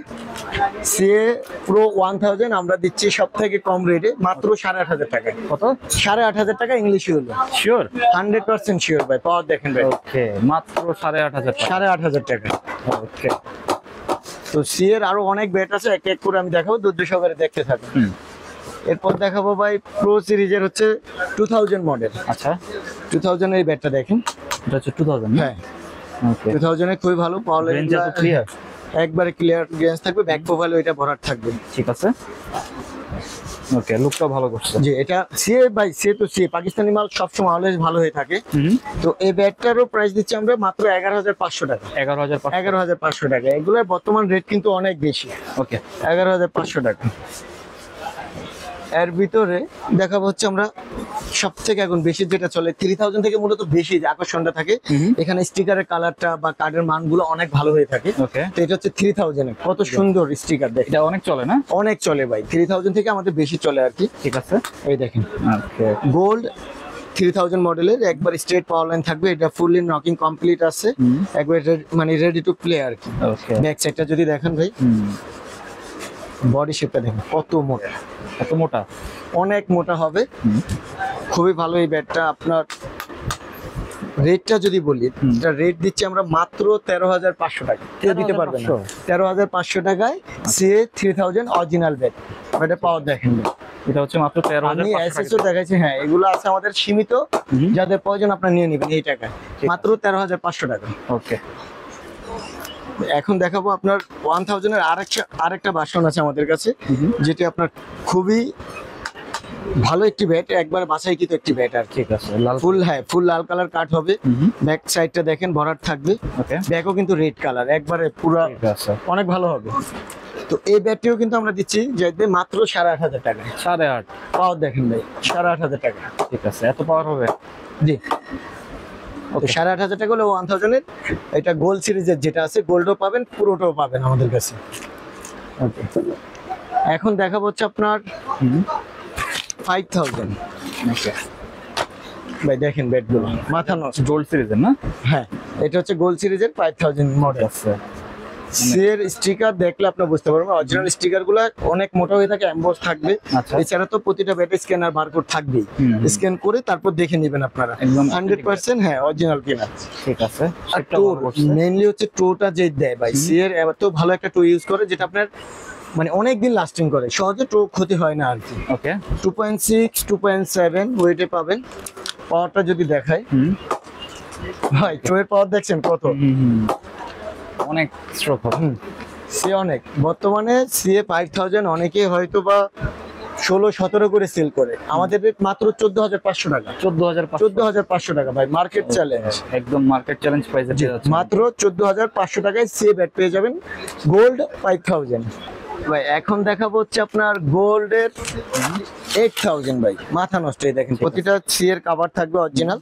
সিএ প্রো 1000 আমরা দিচ্ছি সব থেকে কম রেটে, মাত্র 8,500 টাকা। কত? 8,500 টাকা ইংলিশ হলো। শিওর? 100% শিওর ভাই। পাওয়ার দেখেন ভাই। ওকে, মাত্র 8,500 টাকা। 8,500 টাকা। ওকে, তো সি এর আরো অনেক ব্যাট আছে, এক এক করে আমি দেখাবো, ধৈর্য সহকারে দেখতে থাকুন। এরপর দেখাবো ভাই প্রো সিরিজের হচ্ছে 2000 মডেল। আচ্ছা, 2000 এর ব্যাটটা দেখেন। এটা হচ্ছে 2000। হ্যাঁ, ওকে, 2000 এর খুবই ভালো পাওয়ার। রেঞ্জ এত ক্লিয়ার, একবারে ক্লিয়ার রেঞ্জ থাকবে, ব্যাক প্রোফাইল ওইটা ভরাট থাকবে। ঠিক আছে। ওকে, লুকটা ভালো করছে। জি, এটা সিএ বাই সিএ, তো সিএ পাকিস্তানি মাল সবসময় অলওয়েজ ভালো হয়ে থাকে। তো এই ব্যাটটারও প্রাইস দিচ্ছি আমরা মাত্র 11,500 টাকা। 11,500 টাকা। এগুলোর বর্তমান রেট কিন্তু অনেক বেশি। ওকে, 11,500 টাকা। এর ভিতরে দেখাবো হচ্ছে আমরা সব থেকে এখন বেশি যেটা চলে 3000 থেকে মূলত বেশি যে আকর্ষণটা থাকে, এখানে স্টিকারের কালারটা বা কার্ডের মানগুলো অনেক ভালো হয়ে থাকে। ওকে, তো এটা হচ্ছে 3000 এর, কত সুন্দর স্টিকার দেখেন। এটা অনেক চলে না? অনেক চলে ভাই, 3000 থেকে আমাদের বেশি চলে আর কি। ঠিক আছে, এই দেখেন ওকে, গোল্ড 3000 মডেলের, একবার স্ট্রেট পাওয়ার লাইন থাকবে, এটা ফুললি নকিং কমপ্লিট আছে, একবার মানে রেডি টু প্লে আর কি। ওকে, ব্যাক সাইডটা যদি দেখেন ভাই, বডি শেপটা দেখেন কত মোটা, এত মোটা, অনেক মোটা হবে। খুবই ভালো এই ব্যাটটা। আপনার রেটটা যদি বলি, এটা রেট দিচ্ছি আমরা মাত্র 13,500 টাকা। কেউ দিতে পারবে না। 13,500 টাকায় সিএ 3000 অরিজিনাল ব্যাট। এটা পাওয়ার দেখেন, এটা হচ্ছে মাত্র আমি 13,500 এসএসও দেখাইছি। হ্যাঁ, এগুলো আছে আমাদের সীমিত, যাদের প্রয়োজন আপনারা নিয়ে নেবেন এই টাকায়, মাত্র 13,500 টাকা। ওকে, এখন দেখাবো আপনার 1000 এর আরেকটা ভার্সন আছে আমাদের কাছে, যেটি আপনার খুবই ভালো একটি ব্যাট, একবার বাছাইকৃত একটি ব্যাট আর কি। ঠিক আছে, লাল ফুল, হ্যাঁ ফুল লাল কালার কাট হবে, ব্যাক সাইডটা দেখেন ভরাট থাকবে, ওকে, ব্যাকও কিন্তু রেড কালার, একবারে পুরো ঠিক আছে, অনেক ভালো হবে। তো এই ব্যাটটিও কিন্তু আমরা দিচ্ছি যে মাত্র 8,500 টাকা। 8.5। পাওয়ার দেখেন ভাই, 8,500 টাকা। ঠিক আছে, এত পাওয়ার হবে? জি, তো 8,500 টাকা হলো 1000 এর। এটা গোল্ড সিরিজের যেটা আছে, গোল্ডও পাবেন, পুরোটাও পাবেন আমাদের কাছে। ওকে, এখন দেখাবো হচ্ছে আপনার 5000। ওকে, ভাই দেখেন ব্যাটগুলো মাথা নষ্ট। গোল্ড সিরিজের না? হ্যাঁ, এটা হচ্ছে গোল্ড সিরিজের 5000 মডেল। আছে, সিএর স্টিকার দেখলে আপনি বুঝতে পারবেন, অরিজিনাল স্টিকার গুলো অনেক মোটা হয়ে থাকে, এমবস থাকবে। আচ্ছা। এছাড়া তো প্রতিটা ব্যাটে স্ক্যানার বারকোড থাকবেই, স্ক্যান করে তারপর দেখে নেবেন আপনারা একদম 100% হ্যাঁ অরিজিনাল কিনা। ঠিক আছে। আর সেটা টো ভালো করছে। মেইনলি হচ্ছে টোটা যে দেয় ভাই, সিএর এত ভালো একটা টো ইউজ করে যেটা আপনার মানে অনেক দিন লাস্টিং করে, সহজে টো ক্ষতি হয় না আর কি। ওকে, 2.6 2.7 ওয়েটে পাবেন। পাওয়ারটা যদি দেখাই ভাই, টো এর পাওয়ার দেখছেন কত, অনেক স্ট্রোক হবে। সে অনেক। বর্তমানে সিএ 5000 অনেকে হয়তো বা 16-17 করে সেল করে, আমাদের রেট মাত্র 14,500 টাকা। 14,500 টাকা ভাই, মার্কেট চ্যালেঞ্জ, একদম মার্কেট চ্যালেঞ্জ প্রাইসে পেয়ে যাচ্ছে। মাত্র 14,500 টাকায় সিএ ব্যাট পেয়ে যাবেন, গোল্ড 5000 ভাই। এখন দেখাবো হচ্ছে আপনার গোল্ডের 8000 ভাই, মাথা নষ্ট। এই দেখেন প্রতিটা সিএর কভার থাকবে অরিজিনাল।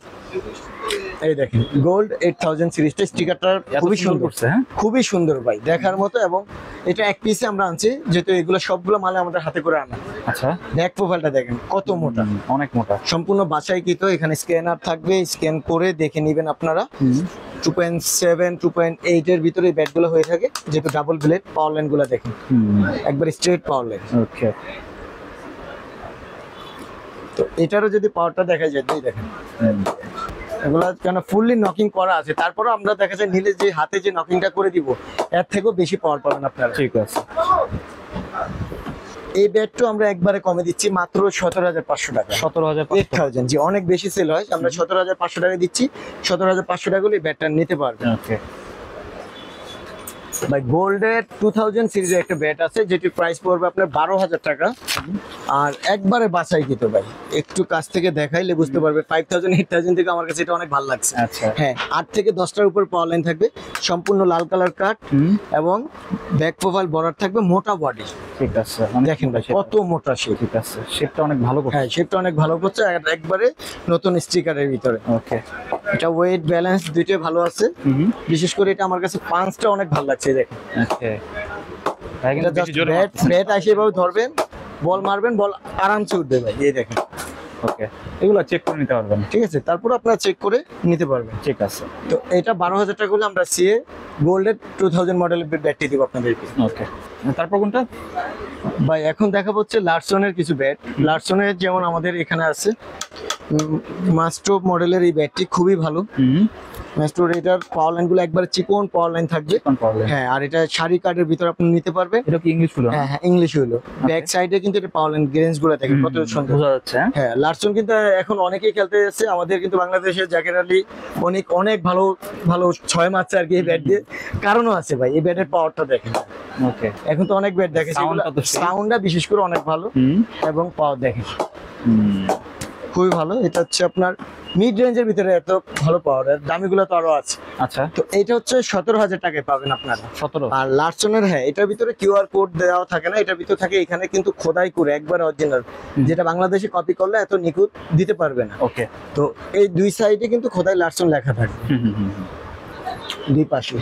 এই দেখেন গোল্ড 8000 সিরিজটা, স্টিকারটা খুবই সুন্দর করছে। হ্যাঁ, খুবই সুন্দর ভাই, দেখার মতো। এবং এটা এক পিসে আমরা আনছি, যেহেতু এগুলো সবগুলো মালে আমাদের হাতে করে আনা। আচ্ছা, ব্যাক প্রোফাইলটা দেখেন কত মোটা, অনেক মোটা, সম্পূর্ণ বাছাইকৃত। এখানে স্ক্যানার থাকবে, স্ক্যান করে দেখে নেবেন আপনারা। 2.7 2.8 এর ভিতরে এই ব্যাটগুলো হয়ে থাকে, যেহেতু ডাবল ব্লেড। পাওয়ার লাইন গুলো দেখেন, একবার স্ট্রেট পাওয়ার লাইন। ওকে, তো এটারও যদি পাওয়ারটা দেখা যায়, এই দেখেন এগুলা কেন ফুললি নকিং করা আছে, তারপরে আমরা দেখা যায় নিলে যে হাতে যে নকিংটা করে দিব, এর থেকেও বেশি পাওয়ার পাবেন আপনারা। ঠিক আছে। এই ব্যাটটা আমরা একবারে কমে দিচ্ছি মাত্র 17,500 টাকা। 17,500 8,000, জি অনেক বেশি সেল হয়, আমরা 17,500 টাকা দিচ্ছি। 17,500 টাকা হলে এই ব্যাটটা নিতে পারবেন। ওকে ভাই গোল্ডের 2000 সিরিজের একটা ব্যাট আছে যেটির প্রাইস পড়বে আপনার 12,000 টাকা। আর একবারে বাছাই কিন্তু ভাই, একটু কাছ থেকে দেখাইলে বুঝতে পারবে 5,000 8,000 থেকে আমার কাছে এটা অনেক ভালো লাগছে। আচ্ছা হ্যাঁ 8 থেকে 10টার উপর পাওয়ার লাইন থাকবে, সম্পূর্ণ লাল কালার কাট এবং ব্যাক প্রোফাইল বর্ডার থাকবে, মোটা বডি। ঠিক আছে দেখেন ভাই কত মোটা শেপ। ঠিক আছে, শেপটা অনেক ভালো করছে। হ্যাঁ শেপটা অনেক ভালো করছে, আর একবারে নতুন স্টিকারের ভিতরে। ওকে এটা ওয়েট ব্যালেন্স দুইটাই ভালো আছে। বিশেষ করে এটা আমার কাছে পাঁচটা অনেক ভালো লাগছে দেখেন। ওকে এটা জাস্ট ব্যাট আসে এভাবে ধরবেন, বল মারবেন, বল আরামসে উঠবে ভাই, এই দেখেন। ওকে এগুলো চেক করে নিতে পারবেন। ঠিক আছে, তারপর আপনারা চেক করে নিতে পারবেন। ঠিক আছে তো এটা 12,000 টাকা হলে আমরা সিএ গোল্ডের 2000 মডেলের ব্যাটটি দিব আপনাদেরকে। ওকে তারপর কোনটা ভাই এখন দেখা হচ্ছে লার্সনের কিছু ব্যাট। লার্সনের যেমন আমাদের এখানে আছে মাস্ট্রো মডেলের এই ব্যাটটি খুবই ভালো। মাস্ট্রো এটার পাওয়ার লাইন গুলো একবারে চিকন পাওয়ার লাইন থাকবে। হ্যাঁ আর এটা শাড়ি কার্ডের ভিতরে আপনি নিতে পারবেন। এটা কি ইংলিশ হলো? হ্যাঁ হ্যাঁ ইংলিশ হলো। ব্যাক সাইডে কিন্তু এটা পাওয়ার লাইন গ্রেঞ্জ গুলো দেখেন কত সুন্দর বোঝা যাচ্ছে। হ্যাঁ লার্সন কিন্তু এখন অনেকেই খেলতে যাচ্ছে, আমাদের কিন্তু বাংলাদেশের জাকির আলী অনেক অনেক ভালো ভালো 6 মারছে আর কি এই ব্যাট দিয়ে। কারণও আছে ভাই, এই ব্যাটের পাওয়ারটা দেখেন। ওকে এখন তো অনেক ব্যাট দেখেছি, সাউন্ডটা বিশেষ করে অনেক ভালো এবং পাওয়ার দেখেন খুবই ভালো। এটা হচ্ছে আপনার মিড রেঞ্জের ভিতরে এত ভালো পাওয়ার, দামিগুলো তো আরো আছে। আচ্ছা তো এটা হচ্ছে 17,000 টাকায় পাবেন আপনারা। 17 আর লার্সনের হ্যাঁ এটার ভিতরে কিউআর কোড দেওয়া থাকে না, এটার ভিতরে থাকে এখানে কিন্তু খোদাই করে একবার অরিজিনাল, যেটা বাংলাদেশে কপি করলে এত নিখুঁত দিতে পারবে না। ওকে তো এই দুই সাইডে কিন্তু খোদাই লার্সন লেখা থাকবে দুই পাশে।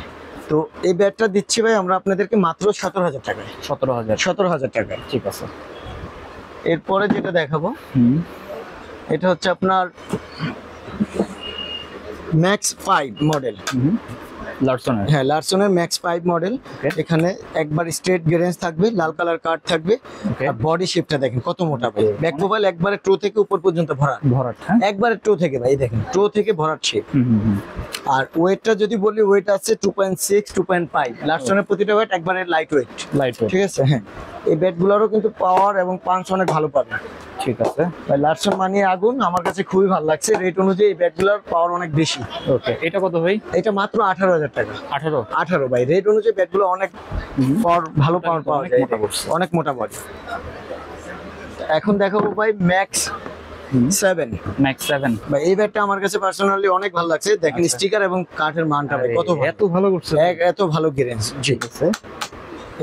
তো এই ব্যাটটা দিচ্ছি ভাই আমরা আপনাদেরকে মাত্র 17,000 টাকায়। 17,000 টাকায়। ঠিক আছে এরপরে যেটা দেখাবো এটা হচ্ছে আপনার ম্যাক্স 5 মডেল। লার্সনের? হ্যাঁ লার্সনের ম্যাক্স 5 মডেল। এখানে একবার স্ট্রেট গ্রেঞ্জ থাকবে, লাল কালার কার্ড থাকবে, আর বডি শেপটা দেখেন কত মোটা ভাই। ব্যাক প্রোফাইল একবারে টো থেকে উপর পর্যন্ত ভরাট, একবারে টো থেকে ভাই দেখেন, টো থেকে ভরাট শেপ। আর ওয়েটটা যদি বলি ওয়েট আছে 2.6 2.5। লার্সনের প্রতিটা ওয়েট একবারে লাইট ওয়েট। ঠিক আছে হ্যাঁ এই ব্যাটগুলোরও কিন্তু পাওয়ার এবং পাঞ্চ অনেক ভালো পাবেন। ঠিক আছে ভাই লার্সন মানিয়ে আগুন, আমার কাছে খুবই ভালো লাগছে। রেট অনুযায়ী এই ব্যাটগুলোর পাওয়ার অনেক বেশি। ওকে এটা কত ভাই? এটা মাত্র 18,000 টাকা। 18 ভাই রেট অনুযায়ী ব্যাটগুলো অনেক পাওয়ার, ভালো পাওয়ার পাওয়া যায়, অনেক মোটা বডি। এখন দেখাবো ভাই ম্যাক্স 7। ম্যাক্স 7 ভাই এই ব্যাটটা আমার কাছে পার্সোনালি অনেক ভালো লাগছে। দেখেন স্টিকার এবং কাঠের মানটা ভাই কত এত ভালো করছে, এত ভালো গ্যারেন্স। জি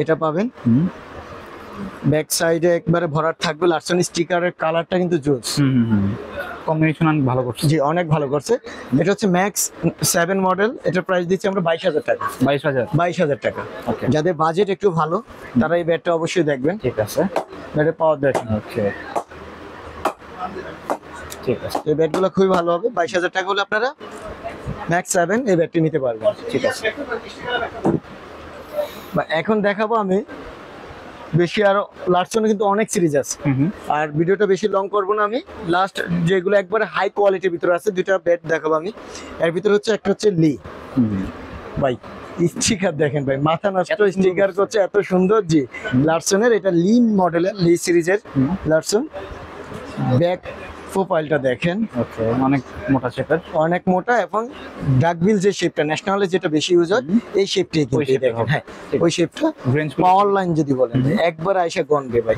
এটা পাবেন। ব্যাক সাইডে একবারে ভরাট থাকবে, লার্সন স্টিকারের কালারটা কিন্তু জোস, কম্বিনেশন অনেক ভালো করছে। জি অনেক ভালো করছে। এটা হচ্ছে ম্যাক্স 7 মডেল, এটার প্রাইস দিচ্ছি আমরা 22,000 টাকা। 22,000 টাকা। যাদের বাজেট একটু ভালো তারা এই ব্যাটটা অবশ্যই দেখবেন। ঠিক আছে ব্যাটের পাওয়ার দেখেন। ওকে ঠিক আছে এই ব্যাটগুলো খুবই ভালো হবে। 22,000 টাকা হলে আপনারা ম্যাক্স 7 এই ব্যাটটি নিতে পারবেন। ঠিক আছে এখন দেখাবো আমি বেশি, আরো লার্সনে কিন্তু অনেক সিরিজ আছে, আর ভিডিওটা বেশি লং করবো না। আমি লাস্ট যেগুলো একবারে হাই কোয়ালিটির ভিতরে আছে দুইটা ব্যাট দেখাবো আমি। এর ভিতরে হচ্ছে একটা হচ্ছে লি ভাই, স্টিকার দেখেন ভাই, মাথা নষ্ট স্টিকার করছে এত সুন্দর। জি লার্সনের এটা লি মডেলের, লি সিরিজের লার্সন। ব্যাক প্রোফাইলটা দেখেন অনেক মোটা শেপের, অনেক মোটা, এবং ডাকবিল যে শেপটা ন্যাশনালে যেটা বেশি ইউজ হয় এই শেপটাই কিন্তু দেখেন। হ্যাঁ ওই শেপটা। পাওয়ার লাইন যদি বলেন একবার আইসা গনবে ভাই,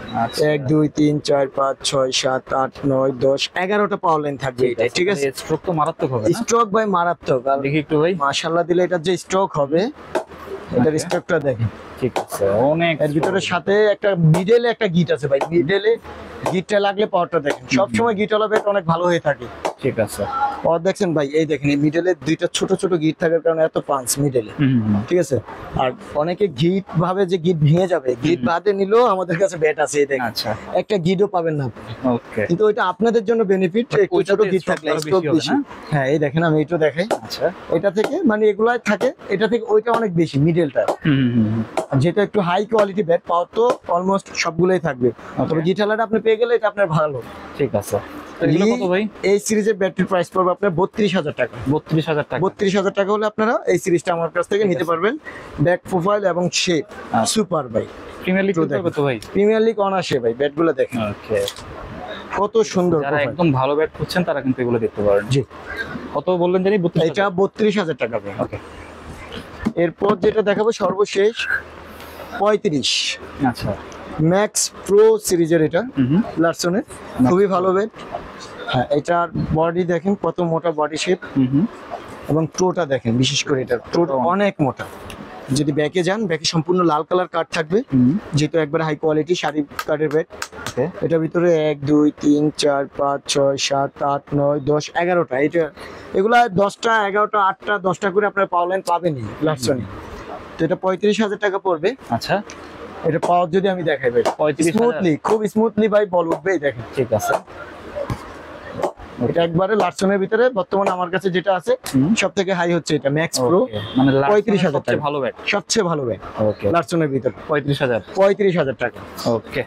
1 2 3 4 5 6 7 8 9 10 11টা পাওয়ার লাইন থাকবে এটা। ঠিক আছে স্ট্রোক তো মারাত্মক হবে। স্ট্রোক ভাই মারাত্মক, দেখি একটু ভাই মাশাআল্লাহ দিলে এটা যে স্ট্রোক হবে, এটার স্ট্রোকটা দেখেন। ঠিক আছে অনেক। এর ভিতরে সাথে একটা মিডলে একটা গিট আছে ভাই, মিডলে গিটটা লাগলে পাওয়ারটা দেখেন। সবসময় গিটওয়ালা ব্যাট অনেক ভালো হয়ে থাকে। ঠিক আছে পাওয়ার দেখছেন ভাই, এই দেখেন এই মিডলে দুইটা ছোট ছোট গিট থাকার কারণে এত পাঞ্চ মিডলে। ঠিক আছে আর অনেকে গিট ভাবে যে গিট ভেঙে যাবে, গিট বাদে নিলেও আমাদের কাছে ব্যাট আছে এই দেখেন। আচ্ছা একটা গিটও পাবেন না। ওকে কিন্তু কিন্তু ওইটা আপনাদের জন্য বেনিফিট, একটু ছোট গিট থাকলে স্ট্রোক বেশি। হ্যাঁ এই দেখেন আমি এটা দেখাই। আচ্ছা এটা থেকে মানে এগুলাই থাকে, এটা থেকে ওইটা অনেক বেশি মিডলটা। যেটা একটু হাই কোয়ালিটি ব্যাট, পাওয়ার তো অলমোস্ট সবগুলোই থাকবে। তবে গিটালাটা আপনি পেয়ে গেলে এটা আপনার ভালো। ঠিক আছে এই সিরিজের ব্যাটারি প্রাইস পড়বে পড়বে আপনার 32,000 টাকা। 32,000 টাকা। 32,000 টাকা হলে আপনারা এই সিরিজটা আমার কাছ থেকে নিতে পারবেন। ব্যাক প্রোফাইল এবং শেপ সুপার ভাই। প্রিমিয়ার লিগ করবে তো ভাই? প্রিমিয়ার লিগ অনার্সে ভাই, ব্যাটগুলো দেখেন ওকে, কত সুন্দর। যারা একদম ভালো ব্যাট খুঁজছেন তারা কিন্তু এগুলো দেখতে পারেন। জি, কত বললেন জানি? এটা 32,000 টাকা ভাই। ওকে, এরপর যেটা দেখাবো সর্বশেষ 35। আচ্ছা, ম্যাক্স প্রো সিরিজের, এটা লারসনের খুবই ভালো ব্যাট। হ্যাঁ, এটার বডি দেখেন কত মোটা বডি শেপ, এবং টোটা দেখেন, বিশেষ করে এটা টোটা অনেক মোটা। যদি ব্যাকে যান, ব্যাকে সম্পূর্ণ লাল কালার কাঠ থাকবে, যেহেতু একবার হাই কোয়ালিটি শাড়ি কাঠের ব্যাট। এটার ভিতরে 1 2 3 4 5 6 7 8 9 10 11টা, এটা এগুলা 10টা 11টা 8টা 10টা করে আপনারা পাওয়ার পাবেনই লারসনে। তো এটা 35,000 টাকা পড়বে। আচ্ছা, এটা পাওয়ার যদি আমি দেখাই ভাই, 35,000 স্মুথলি, খুব স্মুথলি ভাই বল উঠবে, দেখেন। ঠিক আছে, এটা একবারে লারসনের ভিতরে বর্তমানে আমার কাছে যেটা আছে সব থেকে হাই হচ্ছে এটা ম্যাক্স প্রো, মানে 35,000 টাকা ভালো ব্যাট, সবচেয়ে ভালো ব্যাট ওকে, লারসনের ভিতরে 35,000 টাকা। ওকে।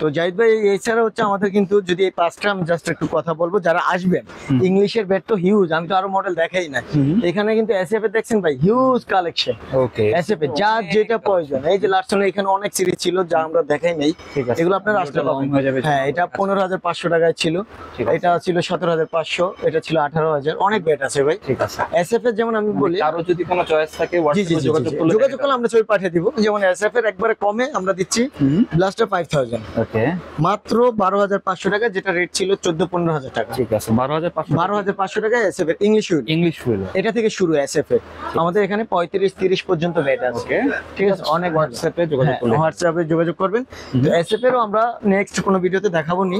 তো জাহিদ ভাই, এছাড়া হচ্ছে আমাদের কিন্তু যদি এই পাঁচটা আমি জাস্ট একটু কথা বলবো, যারা আসবেন, ইংলিশের ব্যাট তো হিউজ, আমি তো আরো মডেল দেখাই না। এখানে কিন্তু এসএফ এর দেখছেন ভাই, হিউজ কালেকশন। ওকে, এসএফ এর যা যেটা প্রয়োজন, এই যে লারসনের এখানে অনেক সিরিজ ছিল যা আমরা দেখাই নাই, এগুলো আপনারা আসলে পাবেন। হ্যাঁ, এটা 15,500 টাকায় ছিল, এটা ছিল 17,500, এটা ছিল 18,000, অনেক ব্যাট আছে ভাই। ঠিক আছে, এসএফ এর যেমন আমি বলি, কারো যদি কোনো চয়েস থাকে হোয়াটসঅ্যাপে যোগাযোগ করলে আমরা ছবি পাঠিয়ে দিব। যেমন এসএফ এর একবারে কমে আমরা দিচ্ছি ব্লাস্টার 5000, ওকে, মাত্র 12,500 টাকা, যেটা রেট ছিল 14-15,000 টাকা। ঠিক আছে, 12,500 টাকা এসএফ এর ইংলিশ হুইল, এটা থেকে শুরু এসএফ এর। আমাদের এখানে 35-30 পর্যন্ত ব্যাট আছে। ওকে, ঠিক আছে, অনেক হোয়াটসঅ্যাপে যোগাযোগ করবেন। তো এসএফ এরও আমরা নেক্সট কোনো ভিডিওতে দেখাবো নি।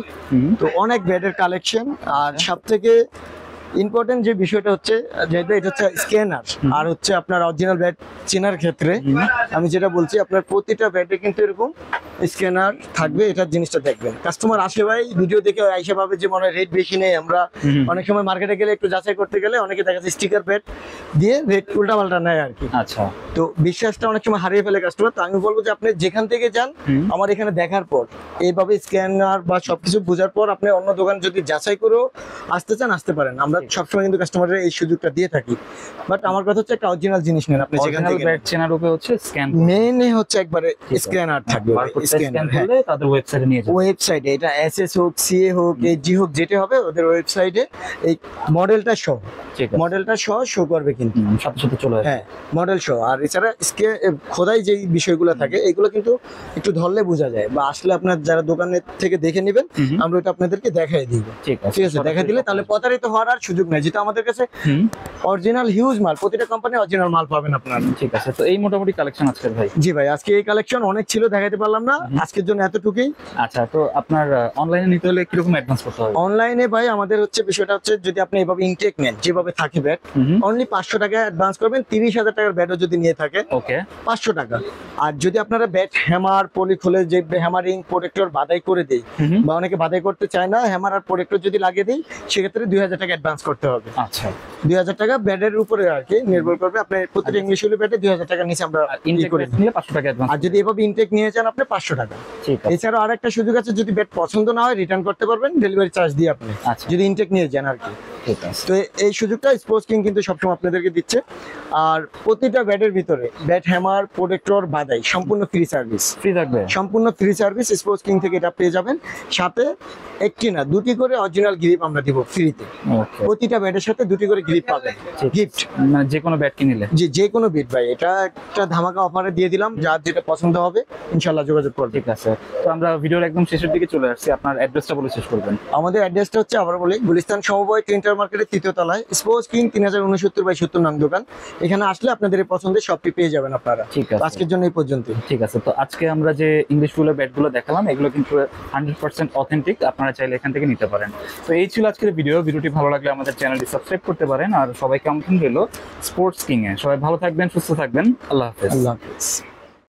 তো অনেক ব্যাটের কালেকশন, আর সবথেকে ইম্পর্টেন্ট যে বিষয়টা হচ্ছে, যেহেতু এটা হচ্ছে স্ক্যানার, আর হচ্ছে আপনার অরিজিনাল ব্যাট চেনার ক্ষেত্রে আমি যেটা বলছি, আপনার প্রতিটা ব্যাটে কিন্তু এরকম স্ক্যানার থাকবে, এটার জিনিসটা দেখবেন। কাস্টমার আসে ভাই, ভিডিও দেখে আইসা ভাবে যে মনে হয় রেট বেশি নেই। আমরা অনেক সময় মার্কেটে গেলে একটু যাচাই করতে গেলে অনেকে দেখা যায় স্টিকার ব্যাট দিয়ে রেট উল্টা পাল্টা নেয় আর কি। আচ্ছা, তো বিশ্বাসটা অনেক সময় হারিয়ে ফেলে কাস্টমার। তো আমি বলবো যে আপনি যেখান থেকে যান, আমার এখানে দেখার পর, এইভাবে স্ক্যানার বা সবকিছু বোঝার পর আপনি অন্য দোকান যদি যাচাই করেও আসতে চান, আসতে পারেন। আমরা সবসময় কিন্তু কাস্টমারের এই সুযোগটা দিয়ে থাকি। বাট আমার কথা হচ্ছে একটা অরিজিনাল জিনিস নেন আপনি যেখান থেকে। ব্যাট চেনার উপরে হচ্ছে স্ক্যান, মেইনে হচ্ছে একবারে স্ক্যানার থাকবে, স্ক্যান করলে তাদের ওয়েবসাইটে নিয়ে যাবে। ওয়েবসাইটে এটা এসএস হোক, সিএ হোক, এজি হোক, যেটা হবে ওদের ওয়েবসাইটে এই মডেলটা শো শো করবে, কিন্তু সাথে সাথে চলে আসবে। হ্যাঁ, মডেল শো। আর এছাড়া খোদাই যে বিষয়গুলো থাকে, এগুলো কিন্তু একটু ধরলে বোঝা যায়, বা আসলে আপনার যারা দোকানের থেকে দেখে নেবেন, আমরা ওটা আপনাদেরকে দেখাই দিব। ঠিক আছে, দেখা দিলে তাহলে প্রতারিত হওয়ার আর সুযোগ নাই, যেটা আমাদের কাছে অরিজিনাল হিউজ মাল, প্রতিটা কোম্পানি অরিজিনাল মাল পাবেন আপনারা। ঠিক আছে, তো এই মোটামুটি কালেকশন আজকের ভাই। জি ভাই, আজকে এই কালেকশন অনেক ছিল, দেখাইতে পারলাম না, আজকের জন্য এতটুকুই। আচ্ছা, তো আপনার অনলাইনে নিতে হলে কিরকম অ্যাডভান্স করতে হবে? অনলাইনে ভাই আমাদের হচ্ছে বিষয়টা হচ্ছে, যদি আপনি এভাবে ইনটেক নেন, যেভাবে থাকে ব্যাট, অনলি 500 টাকা অ্যাডভান্স করবেন। 30,000 টাকার ব্যাটও যদি নিয়ে থাকেন, ওকে, 500 টাকা। আর যদি আপনারা ব্যাট হ্যামার পলি খুলে, যে হ্যামারিং প্রোটেক্টর বাদাই করে দেই, বা অনেকে বাদাই করতে চায় না, হ্যামার আর প্রোটেক্টর যদি লাগিয়ে দেই, সেক্ষেত্রে 2,000 টাকা অ্যাডভান্স করতে হবে। আচ্ছা, 2,000 টাকা ব্যাটের উপরে আর কি নির্ভর করবে। আপনি প্রতিটা ইংলিশ হলে ব্যাটে 2,000 টাকা নিচে আমরা ইনটেক করে নিলে 500 টাকা অ্যাডভান্স। আর যদি এভাবে ইনটেক নিয়ে যান, আপনি 500 টাকা। ঠিক আছে, এছাড়াও আরেকটা সুযোগ আছে, যদি ব্যাট পছন্দ না হয় রিটার্ন করতে পারবেন ডেলিভারি চার্জ দিয়ে আপনি, যদি ইনটেক নিয়ে যান আর কি। তো এই সুযোগটা স্পোর্টস কিং কিন্তু সবসময় আপনাদেরকে দিচ্ছে। আর প্রতিটা ব্যাটের ভিতরে ব্যাট হ্যামার প্রোটেক্টর বাদাই সম্পূর্ণ ফ্রি সার্ভিস, ফ্রি থাকবে, সম্পূর্ণ ফ্রি সার্ভিস স্পোর্টস কিং থেকে এটা পেয়ে যাবেন। সাথে একটি না, দুটি করে অরিজিনাল গ্রিপ আমরা দিব ফ্রিতে। প্রতিটা ব্যাটের সাথে দুটি করে গ্রিপ পাবেন গিফট, মানে যে কোনো ব্যাট কিনলে। জি, যে কোনো বিট ভাই, এটা একটা ধামাকা অফারে দিয়ে দিলাম, যার যেটা পছন্দ হবে ইনশাআল্লাহ যোগাযোগ করবেন। ঠিক আছে, তো আমরা ভিডিওর একদম শেষের দিকে চলে আসছি, আপনার অ্যাড্রেসটা বলে শেষ করবেন। আমাদের অ্যাড্রেসটা হচ্ছে, আবার বলি, গুলিস্তান সমবায় প্রিন্টার মার্কেটের 3য় তলায় স্পোর্টস কিং 3069/70 নং দোকান। এখানে আসলে আপনাদের পছন্দের সবটি পেয়ে যাবেন আপনারা। ঠিক আছে, আজকের জন্য এই পর্যন্ত। ঠিক আছে, তো আজকে আমরা যে ইংলিশ ফুলের ব্যাটগুলো দেখালাম, এগুলো কিন্তু 100% অথেন্টিক, আপনারা চাইলে এখান থেকে নিতে পারেন। তো এই ছিল আজকের ভিডিওটি ভালো লাগলে আমাদের চ্যানেলটি সাবস্ক্রাইব করতে পারেন। আর সবাইকে আমন্ত্রণ রইল স্পোর্টস কিং এ। সবাই ভালো থাকবেন, সুস্থ থাকবেন, আল্লাহ হাফেজ। আল্লাহ হাফেজ।